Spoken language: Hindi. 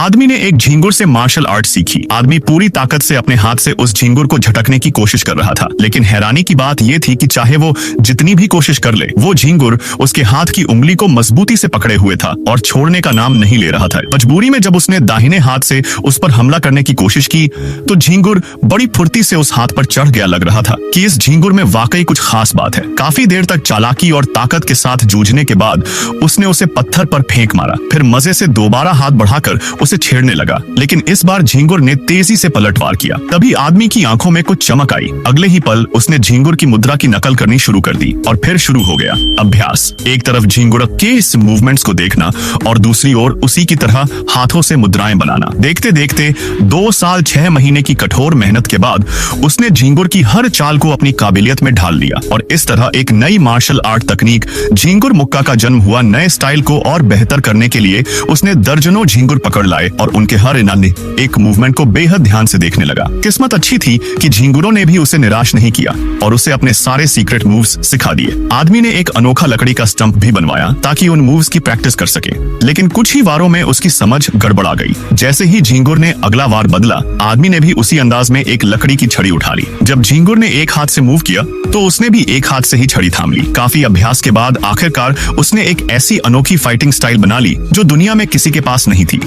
आदमी ने एक झींगुर से मार्शल आर्ट सीखी। आदमी पूरी ताकत से अपने हाथ से उस झींगुर को झटकने की कोशिश कर रहा था, लेकिन हैरानी की बात यह थी कि चाहे वो जितनी भी कोशिश कर ले, वो झींगुर उसके हाथ की उंगली को मजबूती से पकड़े हुए था और छोड़ने का नाम नहीं ले रहा था। मजबूरी में जब उसने दाहिने हाथ से उस पर हमला करने की कोशिश की तो झींगुर बड़ी फुर्ती से उस हाथ पर चढ़ गया। लग रहा था कि इस झींगुर में वाकई कुछ खास बात है। काफी देर तक चालाकी और ताकत के साथ जूझने के बाद उसने उसे पत्थर पर फेंक मारा, फिर मजे से दोबारा हाथ बढ़ाकर उसे छेड़ने लगा, लेकिन इस बार झींगुर ने तेजी से पलटवार किया। तभी आदमी की आंखों में कुछ चमक आई। अगले ही पल उसने झींगुर की मुद्रा की नकल करनी शुरू कर दी और फिर शुरू हो गया अभ्यास। एक तरफ झींगुर के इस मूवमेंट्स को देखना और दूसरी ओर उसी की तरह हाथों से मुद्राएं बनाना। देखते देखते 2 साल 6 महीने की कठोर मेहनत के बाद उसने झींगुर की हर चाल को अपनी काबिलियत में ढाल लिया और इस तरह एक नई मार्शल आर्ट तकनीक झींगुर मुक्का का जन्म हुआ। नए स्टाइल को और बेहतर करने के लिए उसने दर्जनों झींगुर पकड़ लाए और उनके हर एक मूवमेंट को बेहद ध्यान से देखने लगा। किस्मत अच्छी थी कि झींगुरों ने भी उसे निराश नहीं किया और उसे अपने सारे सीक्रेट मूव्स सिखा दिए। आदमी ने एक अनोखा लकड़ी का स्टंप भी बनवाया ताकि उन मूव्स की प्रैक्टिस कर सके, लेकिन कुछ ही वारों में उसकी समझ गड़बड़ा गई। जैसे ही झींगुर ने अगला वार बदला, आदमी ने भी उसी अंदाज में एक लकड़ी की छड़ी उठा ली। जब झींगुर ने एक हाथ से मूव किया तो उसने भी एक हाथ से ही छड़ी थाम ली। काफी अभ्यास के बाद आखिरकार उसने एक ऐसी अनोखी फाइटिंग स्टाइल बना ली जो दुनिया में किसी के पास नहीं थी।